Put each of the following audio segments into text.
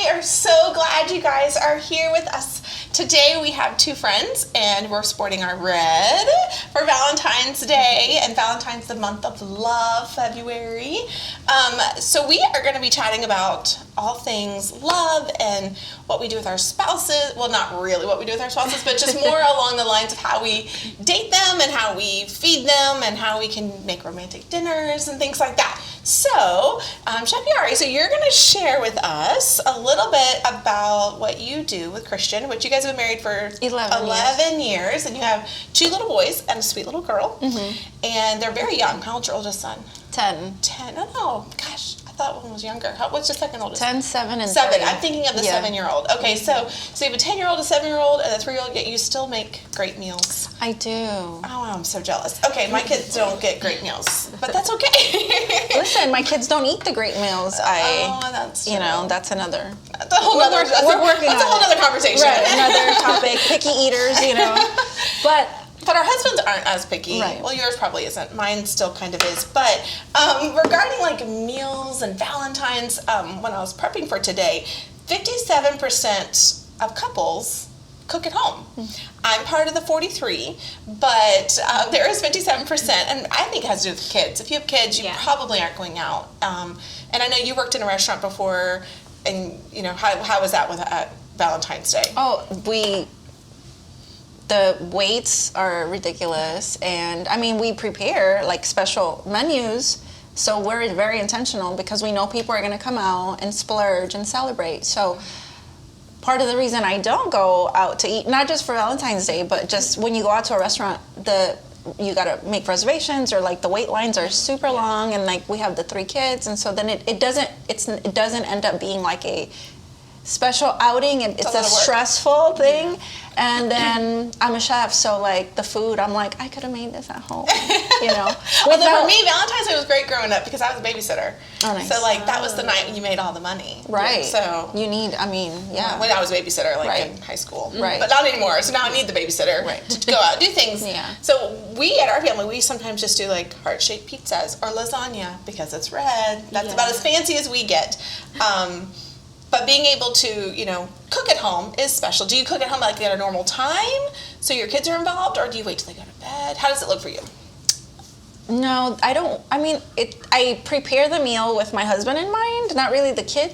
we are so glad you guys are here with us. Today we have two friends and we're sporting our red for Valentine's Day and Valentine's the month of love, February. So we are going to be chatting about all things love and what we do with our spouses. Well, not really what we do with our spouses, but just more along the lines of how we date them and how we feed them and how we can make romantic dinners and things like that. So, Chef Yarie, so you're going to share with us a little bit about what you do with Christian, which you guys have been married for 11 years, and you have two little boys and a sweet little girl, and they're very young. How old's your oldest son? 10. 10. Oh, gosh. I thought one was younger. What's your second oldest? 10, 7, and 7. 3. I'm thinking of the 7-year-old. Okay, so you have a 10-year-old, a 7-year-old, and a 3-year-old, yet you still make great meals. I do. Oh, I'm so jealous. Okay, my kids don't get great meals, but that's okay. Listen, my kids don't eat the great meals. That's true. That's another. That's a whole other. That's a whole other conversation. Right, another topic. Picky eaters, But our husbands aren't as picky. Right. Well, yours probably isn't. Mine still kind of is. But regarding like meals and Valentine's, when I was prepping for today, 57% of couples cook at home. I'm part of the 43, but there is 57%, and I think it has to do with kids. If you have kids, you probably aren't going out. And I know you worked in a restaurant before, and how was that with Valentine's Day? Oh, the waits are ridiculous, and we prepare like special menus, so we're very intentional because we know people are going to come out and splurge and celebrate. So part of the reason I don't go out to eat, not just for Valentine's Day, but just when you go out to a restaurant, you got to make reservations, or like the wait lines are super long, and like we have the 3 kids, and so then it doesn't end up being like a special outing. It's a stressful thing. And then I'm a chef, so like the food, I'm like, I could have made this at home, Well, for me, Valentine's Day was great growing up because I was a babysitter. Oh, nice. So like that was the night when you made all the money. Right. So you need, when I was a babysitter, in high school. Right. But not anymore. So now I need the babysitter to go out and do things. Yeah. So we at our family, we sometimes just do like heart-shaped pizzas or lasagna because it's red. That's about as fancy as we get. But being able to, cook at home is special. Do you cook at home like at a normal time so your kids are involved, or do you wait till they go to bed? How does it look for you? No, I don't. I prepare the meal with my husband in mind, not really the kids.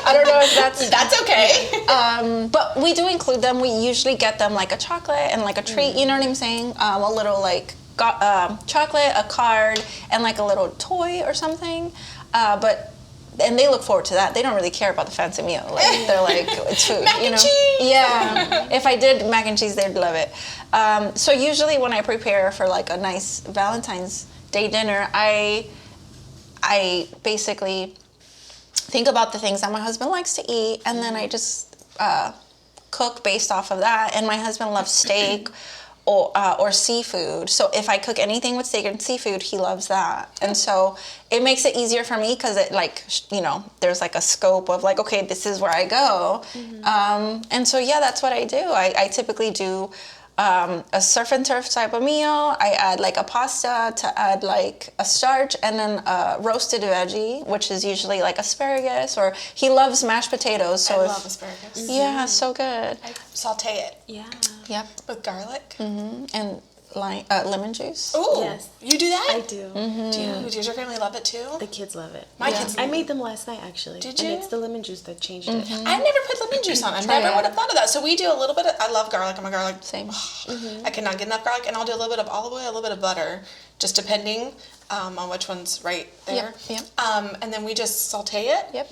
I don't know if that's okay. But we do include them. We usually get them like a chocolate and like a treat. You know what I'm saying? A little like chocolate, a card, and like a little toy or something. And they look forward to that. They don't really care about the fancy meal. Like they're like, it's food, mac and cheese. Yeah. If I did mac and cheese, they'd love it. So usually when I prepare for like a nice Valentine's Day dinner, I basically think about the things that my husband likes to eat, and then I just cook based off of that. And my husband loves steak or seafood. So if I cook anything with steak and seafood, he loves that. And so it makes it easier for me because it there's like a scope of like, okay, this is where I go. And so, that's what I do. I typically do a surf and turf type of meal. I add like a pasta to add like a starch, and then a roasted veggie, which is usually like asparagus, or he loves mashed potatoes. So I love asparagus. Yeah, so good. I saute it. Yeah. Yep. With garlic. And lemon juice. Ooh, yes. You do that? I do. Does your family love it too? The kids love it. My kids. I made them last night actually. Did you? And it's the lemon juice that changed it. I never put lemon juice on. I never would have thought of that. So we do a little bit of, I love garlic. I'm a garlic. Same. I cannot get enough garlic, and I'll do a little bit of olive oil, a little bit of butter, just depending on which one's right there. Yep. And then we just saute it. Yep.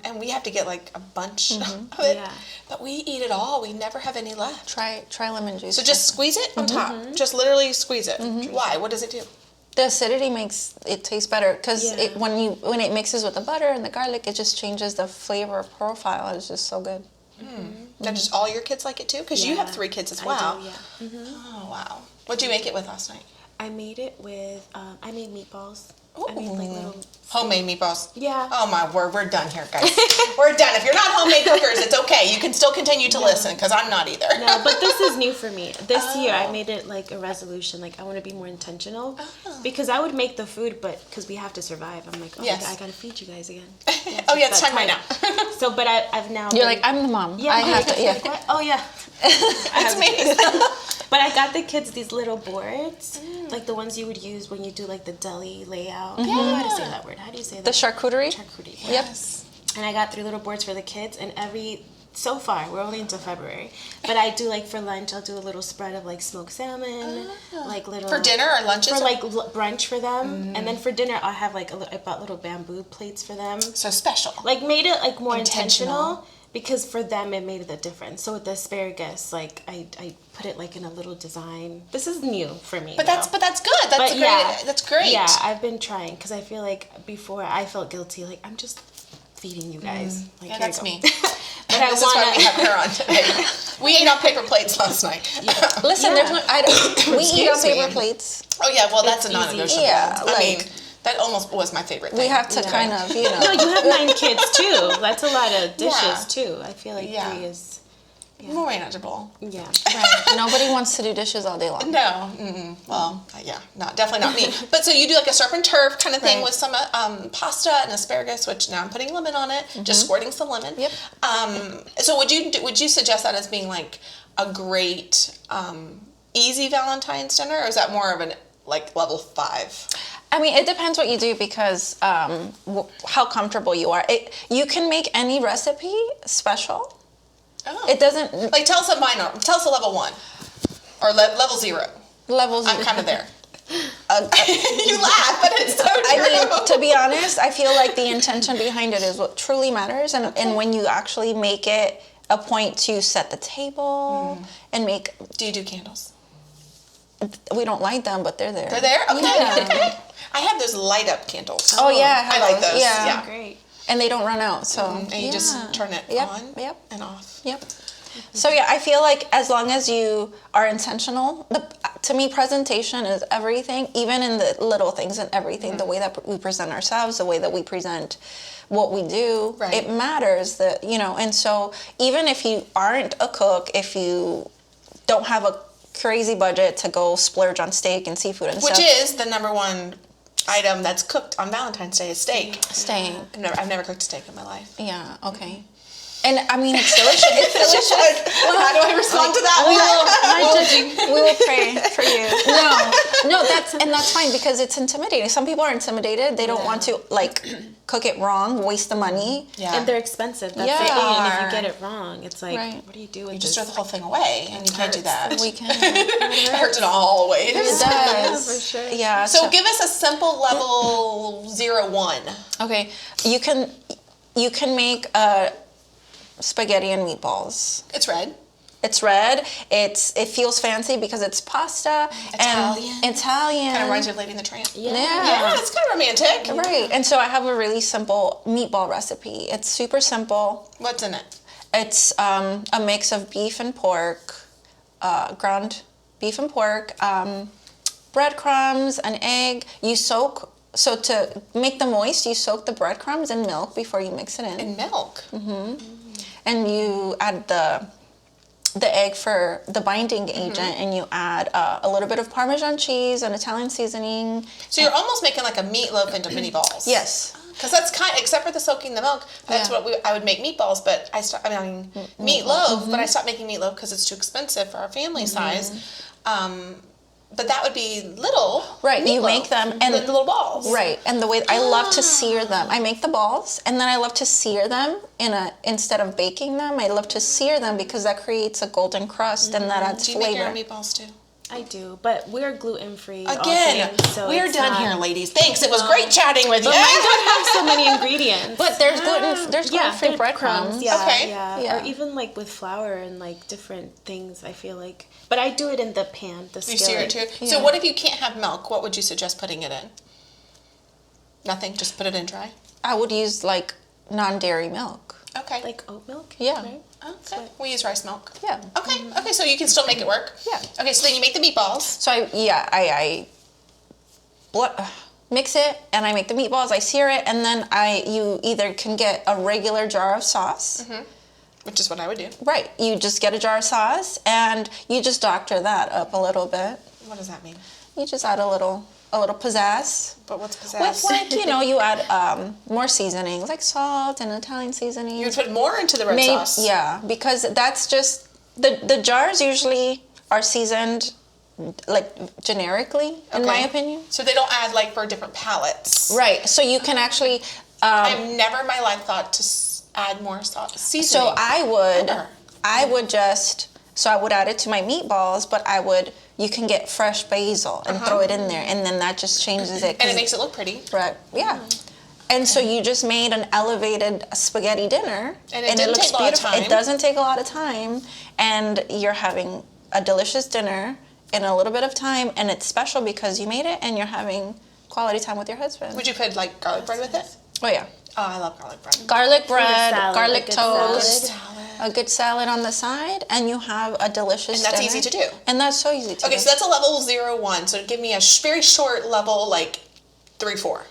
And we have to get like a bunch of it. Yeah. But we eat it all. We never have any left. Try lemon juice. So just squeeze it on top. Just literally squeeze it. Why? What does it do? The acidity makes it taste better because when it mixes with the butter and the garlic, it just changes the flavor profile. It's just so good. Now, just all your kids like it too? Because you have 3 kids as well. I do, Oh, wow. What did you make it with last night? I made it with, I made meatballs Ooh. I made like little homemade meatballs. Yeah. Oh my word, we're done here, guys. We're done. If you're not homemade cookers, it's okay. You can still continue to listen because I'm not either. No, but this is new for me. This year I made it like a resolution. Like I want to be more intentional because I would make the food, but because we have to survive, I'm like, oh, Yes. I gotta feed you guys again. Oh yeah, it's time right now. So, but I've now. You're like, I'm the mom. Yeah, I have to. Yeah. Like, what? Oh yeah. It's me. But I got the kids these little boards, like the ones you would use when you do like the deli layout. I don't know how to say that word. How do you say that? The charcuterie. Charcuterie. Yes. And I got 3 little boards for the kids, and so far we're only into February, but I do like for lunch I'll do a little spread of like smoked salmon, like little For dinner or lunches? for like brunch for them, and then for dinner I'll have like I bought little bamboo plates for them. So special. Like made it like more Intentional. intentional. Because for them, it made the difference. So with the asparagus, like I put it like in a little design. This is new for me. But that's good. That's great. yeah, That's great. Yeah, I've been trying because I feel like before I felt guilty. Like I'm just feeding you guys. Like, Yeah, here you that's go. me. But I This is why we have want her on today. We ate on paper plates last night. Listen, there's no. We eat on Excuse me. paper plates. Oh yeah, well that's It's a easy. non-negotiable. Yeah, I mean, like- that almost was my favorite thing. We have to kind of, you know. No, you have 9 kids too. That's a lot of dishes Yeah. too. I feel like Yeah. 3 is. more manageable. Yeah. Right. Nobody wants to do dishes all day long. No, well, yeah, definitely not me. But so you do like a surf and turf kind of thing Right. with some pasta and asparagus, which now I'm putting lemon on it, just squirting some lemon. Yep. So would you suggest that as being like a great easy Valentine's dinner, or is that more of an like level 5? I mean, it depends what you do because how comfortable you are. You can make any recipe special. Oh. It doesn't Like tell us a minor, tell us a level 1 or level 0. levels. I'm kind of there. You laugh, but it's so true. I mean, to be honest, I feel like the intention behind it is what truly matters, and when you actually make it a point to set the table and make. Do you do candles? We don't light them, but they're there. They're there? Okay. Yeah. I have those light up candles. Oh yeah, I like those. Yeah. Yeah. Great. And they don't run out, so And you just turn it Yep, on yep. and off. Yep. So yeah, I feel like as long as you are intentional, to me, presentation is everything, even in the little things and everything, the way that we present ourselves, the way that we present what we do, Right. it matters that, and so even if you aren't a cook, if you don't have a crazy budget to go splurge on steak and seafood and Which stuff. is the number 1 item that's cooked on Valentine's Day is steak. Steak. I've never cooked steak in my life. Yeah, okay. And I mean, it's delicious. It's delicious. How do I respond to that? We will pray for you. No, that's fine because it's intimidating. Some people are intimidated. They don't want to cook it wrong, waste the money. Yeah. And they're expensive. That's Yeah. the thing. And if you get it wrong, it's like, Right. what do you do with You this? just throw the whole thing away, and you can't do that. We can. It hurts in all ways. It does. for sure. Yeah. So give us a simple level 0-1. Okay, you can make spaghetti and meatballs. It's red. It's red. It feels fancy because it's pasta. Italian. And Italian. Kind of reminds you of Lady and the Tramp. Yeah. Yeah, it's kind of romantic. Right. And so I have a really simple meatball recipe. It's super simple. What's in it? It's a mix of beef and pork, ground beef and pork, breadcrumbs, an egg. So to make them moist, you soak the breadcrumbs in milk before you mix it in. In milk. And you add the egg for the binding agent, and you add a little bit of Parmesan cheese and Italian seasoning. So you're almost making like a meatloaf into mini balls. Yes. Because that's except for the soaking the milk, that's Yeah. what I would make meatballs, but meatloaf, but I stopped making meatloaf because it's too expensive for our family size. But that would be little. Right, you meatloaf, make them and the little balls. Right, and the way I love to sear them. I make the balls, and then I love to sear them instead of baking them. I love to sear them because that creates a golden crust, and that adds Do you make your flavor. own meatballs too? I do, but we're gluten free. Again, so we're it's done not- here, ladies. Thanks. It was great chatting with you. But mine don't have so many ingredients. But there's gluten-free they're breadcrumbs. Yeah, Okay. yeah, or even like with flour and like different things. I feel like, but I do it in the pan, the You skillet. sear it too. So Yeah. what if you can't have milk? What would you suggest putting it in? Nothing. Just put it in dry. I would use non-dairy milk. Okay. Like oat milk. Yeah. Right? Okay. We use rice milk. Yeah. Okay. Okay. So you can still make it work. Yeah. Okay. So then you make the meatballs. So I mix it, and I make the meatballs. I sear it, and then you either can get a regular jar of sauce. Which is what I would do. Right. You just get a jar of sauce, and you just doctor that up a little bit. What does that mean? You just add a little pizzazz. But what's pizzazz? With, like, you add more seasonings, like salt and Italian seasoning. You would put more into the red sauce. Yeah, because that's just, the jars usually are seasoned, like, generically, in my opinion. So they don't add, like, for different palates. Right. So you can actually... I've never in my life thought to add more sauce. Seasoning. So I would add it to my meatballs, but you can get fresh basil and throw it in there, and then that just changes it. And it makes it look pretty. Right, yeah. And so you just made an elevated spaghetti dinner. And it looks beautiful. It doesn't take a lot of time, and you're having a delicious dinner in a little bit of time, and it's special because you made it, and you're having quality time with your husband. Would you put, like, garlic bread with it? Oh, yeah. Oh, I love garlic bread. Garlic bread, salad, garlic toast, Salad. a good salad on the side, and you have a delicious And that's dinner. easy to do. And that's so easy to do. Okay, so that's a level 0, 1. So give me a very short level, like 3, 4.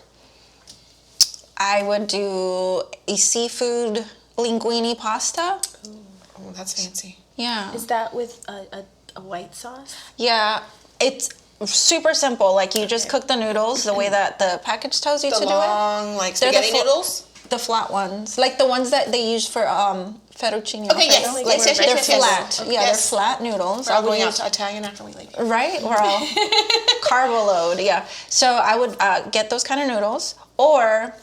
I would do a seafood linguine pasta. Oh, that's fancy. Yeah. Is that with a white sauce? Yeah, it's super simple. Like, you just cook the noodles the way that the package tells you The to long, like, They're the spaghetti noodles? The flat ones. Like the ones that they use for fettuccine. Okay, yes. Alfredo. Like, yes, they're yes, yes. flat. Okay. Yeah, Yes. they're flat noodles. We're all going would out use- to Italian after we leave. Right? We're all carbo load, yeah. So I would get those kind of noodles, or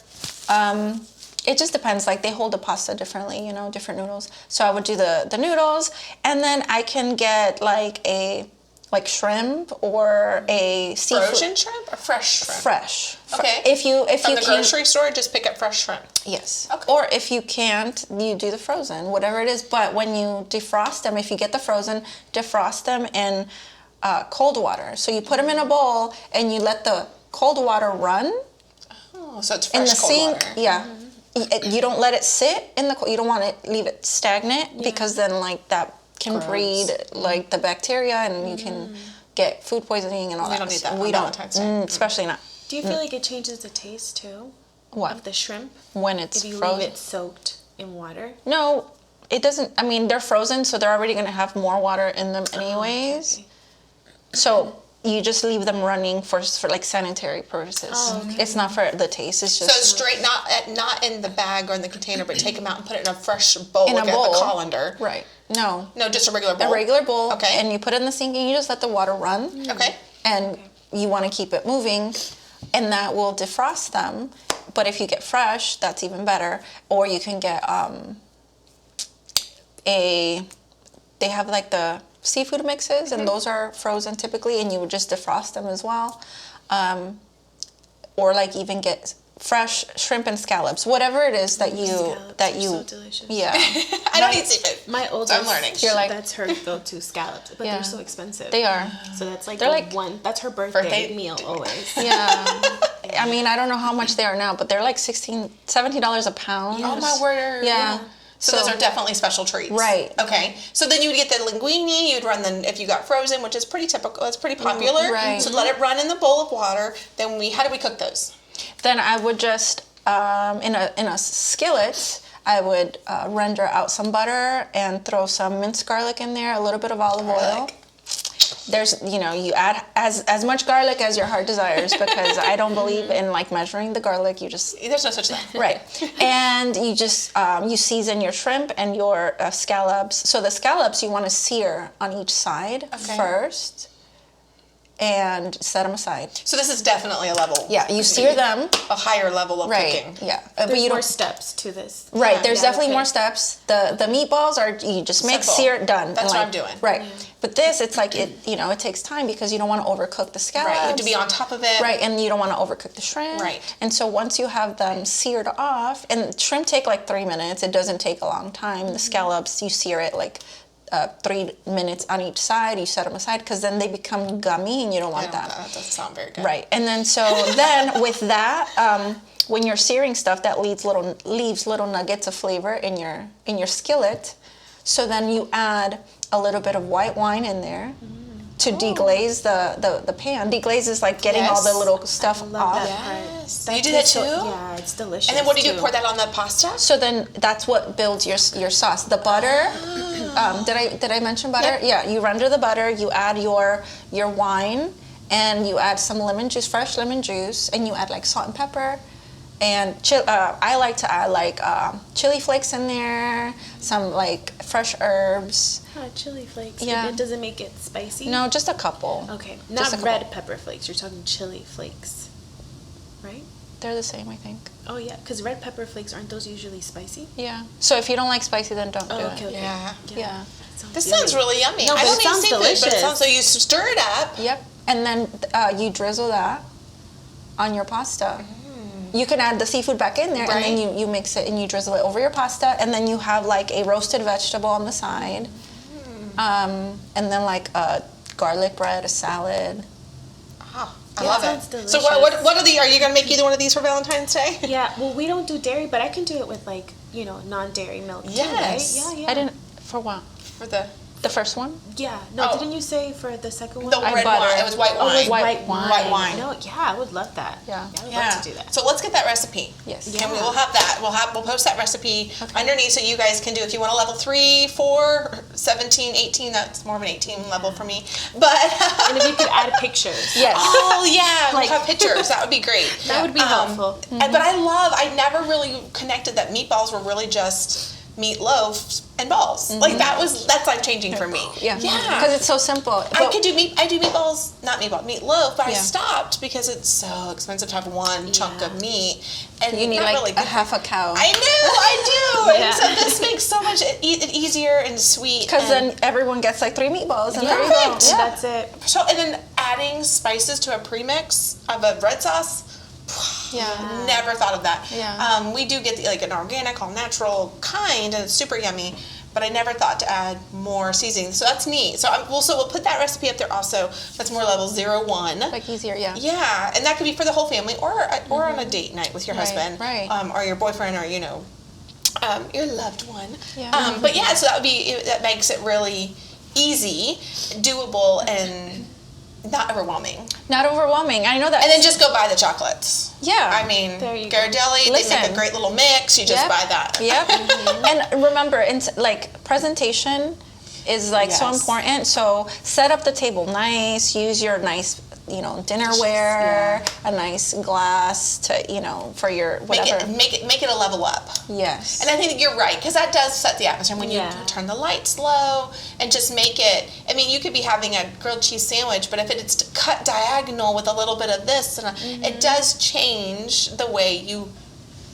it just depends. Like, they hold the pasta differently, different noodles. So I would do the noodles, and then I can get like shrimp or a seafood. Frozen shrimp or fresh shrimp? Fresh. Okay. If you From the can, grocery store, just pick up fresh shrimp. yes. Okay. Or if you can't, you do the frozen, whatever it is. But when you defrost them, if you get the frozen, defrost them in cold water. So you put them in a bowl and you let the cold water run Oh, so it's in fresh the cold sink. water. Yeah. You don't let it sit in the. You don't want to leave it stagnant because then, like, that can Gross. breed like the bacteria, and you can get food poisoning and all We that. don't need that We on don't, Valentine's Day. especially not Do you feel like it changes the taste too what of the shrimp when it's if you frozen. leave it soaked in water? No, it doesn't. I mean, they're frozen, so they're already going to have more water in them anyways. Okay. So you just leave them running for like sanitary purposes. Oh, okay. It's not for the taste. It's So just straight, not in the bag or in the container, but take them out and put it in a fresh bowl, in like a bowl. a colander. Right. No. No, just a regular bowl. A regular bowl. Okay. And you put it in the sink and you just let the water run. Okay. And you want to keep it moving, and that will defrost them. But if you get fresh, that's even better. Or you can get they have like the seafood mixes, and those are frozen typically, and you would just defrost them as well. Or like even get fresh shrimp and scallops, whatever it is that you Scallops are so delicious. yeah. I don't eat seafood. My oldest, I'm learning. You're like- that's her go-to scallops, but Yeah. they're so expensive. They are. So that's like They're like- one. That's her birthday Birthday meal always. Yeah. I mean, I don't know how much they are now, but they're like $17 a pound. Oh my word. Yeah. So those are definitely special treats. Right. Okay. So then you would get the linguine, you'd run if you got frozen, which is pretty typical, it's pretty popular. Right. So let it run in the bowl of water. Then how do we cook those? Then I would just in a skillet, I would render out some butter and throw some minced garlic in there, a little bit of olive oil. Garlic. There's, you add as much garlic as your heart desires, because I don't believe in like measuring the garlic. You just There's no such thing. right, and you just you season your shrimp and your scallops. So the scallops you want to sear on each side first, and set them aside. So this is definitely a level. Yeah, you sear them. A higher level of cooking. Yeah, There's but you more don't. steps to this. Right, there's Yeah, definitely okay. more steps. The meatballs are you just make, Simple. sear, done. That's and, what I'm doing. Right, but this it's like it takes time because you don't want to overcook the scallops. Right. You have to be on top of it. Right, and you don't want to overcook the shrimp. Right. And so once you have them seared off, and shrimp take like 3 minutes. It doesn't take a long time. The scallops you sear it like 3 minutes on each side. You set them aside because then they become gummy, and you don't want that. That doesn't sound very good. Right, and then with that, when you're searing stuff, that leaves little nuggets of flavor in your skillet. So then you add a little bit of white wine in there, to deglaze the pan. Deglaze is like getting all the little stuff off. Yes. You do that too? Yeah, it's delicious. And then what do you do? Pour that on the pasta? So then that's what builds your sauce. The butter. Did I mention butter? Yep. Yeah. You render the butter. You add your wine, and you add some lemon juice, fresh lemon juice, and you add like salt and pepper. And I like to add like chili flakes in there, some like fresh herbs. Chili flakes. Yeah. Does it make it spicy? No, just a couple. Okay. Just Not red pepper flakes. You're talking chili flakes, right? They're the same, I think. Oh yeah, because red pepper flakes, aren't those usually spicy? Yeah. So if you don't like spicy, then don't do it. Okay. Yeah. This sounds really yummy. No, I but don't it eat sounds seafood, delicious. but it sounds so you stir it up. Yep. And then you drizzle that on your pasta. You can add the seafood back in there, Right. and then you mix it and you drizzle it over your pasta, and then you have like a roasted vegetable on the side, and then like a garlic bread, a salad. Oh, I love sounds it. delicious. So what are you going to make either one of these for Valentine's Day? Yeah. Well, we don't do dairy, but I can do it with like non-dairy milk. Yes. Too, right? Yeah. I didn't for what? For the first one. Yeah. No, Oh. didn't you say for the second one? red wine. It was white wine. it was white wine. White wine. No, yeah, I would love that. Yeah. I would love to do that. So let's get that recipe. Yes. And we will have that. We'll post that recipe underneath so you guys can do if you want a level 3, 4, 17, 18. That's more of an 18 level for me. But And if you could add pictures. Yes. oh yeah, Like- we'll have pictures. That would be great. That would be helpful. But I never really connected that meatballs were really just meatloaf and balls. Like that's life changing for me. Yeah. Yeah. Because it's so simple. I do meatballs, meatloaf, but I Yeah. stopped because it's so expensive to have one chunk of meat, and You need not like really a good. half a cow. I do. Yeah. And so this makes so much it easier and sweet. Because and- then everyone gets like 3 meatballs, and Yeah. there you go. Perfect. And that's it. so and then adding spices to a premix of a red sauce. Yeah. Never thought of that. Yeah. We do get like an organic, all natural kind, and it's super yummy. But I never thought to add more seasoning, so that's neat. So we'll put that recipe up there also. That's more level 0, 1. Like easier, yeah. Yeah, and that could be for the whole family, or on a date night with your husband, right. Or your boyfriend, or your loved one. Yeah. But yeah, so that makes it really easy, doable, and not overwhelming. Not overwhelming. I know that. And then just go buy the chocolates. Yeah. I mean, There you go. Ghirardelli, they make Listen. a great little mix. You just Yep. buy that. Yep. And remember, like presentation is like so Yes. important. So set up the table nice. Use your nice, dinnerware. A nice glass to, for your whatever. Make it a level up. Yes. And I think you're right, because that does set the atmosphere when you Yeah. turn the lights low and just make it. I mean, you could be having a grilled cheese sandwich, but if it's cut diagonal with a little bit of this, and it does change the way you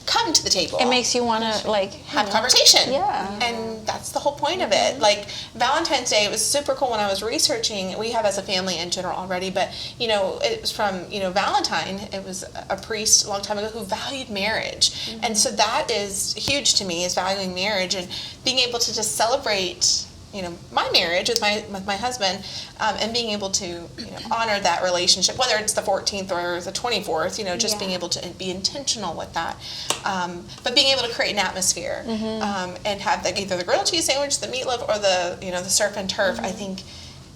come to the table. It makes you want to have conversation. Yeah. And that's the whole point of it. Like Valentine's Day, it was super cool when I was researching. We have as a family in general already, but it was from Valentine. It was a priest a long time ago who valued marriage, and so that is huge to me, is valuing marriage and being able to just celebrate my marriage with my husband, and being able to honor that relationship, whether it's the 14th or the 24th, just being able to be intentional with that, but being able to create an atmosphere, and have either the grilled cheese sandwich, the meatloaf, or the surf and turf. I think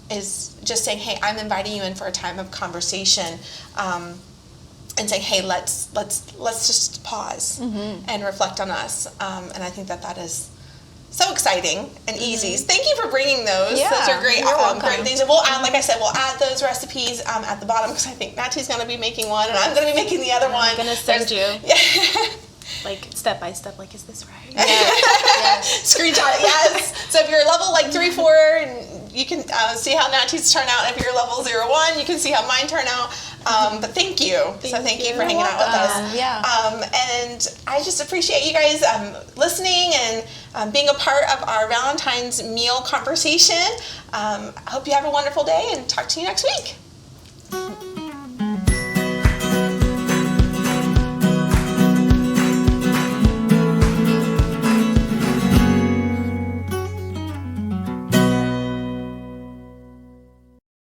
is just saying, hey, I'm inviting you in for a time of conversation, and saying, hey, let's just pause and reflect on us, and I think that is so exciting and easy. Thank you for bringing those. Yeah, Those are great, you're welcome. great things. And we'll add, like I said, those recipes at the bottom, because I think Natty's going to be making one and I'm going to be making the other one. I'm gonna send you Yeah. like step by step. Like, is this right? Yes. Screenshot it, yes. So if you're level 3, 4, and you can see how Natty's turn out. If you're level 0, 1, you can see how mine turn out. But thank you. Thank you for hanging out with us. Yeah. And I just appreciate you guys listening and being a part of our Valentine's meal conversation. I hope you have a wonderful day, and talk to you next week.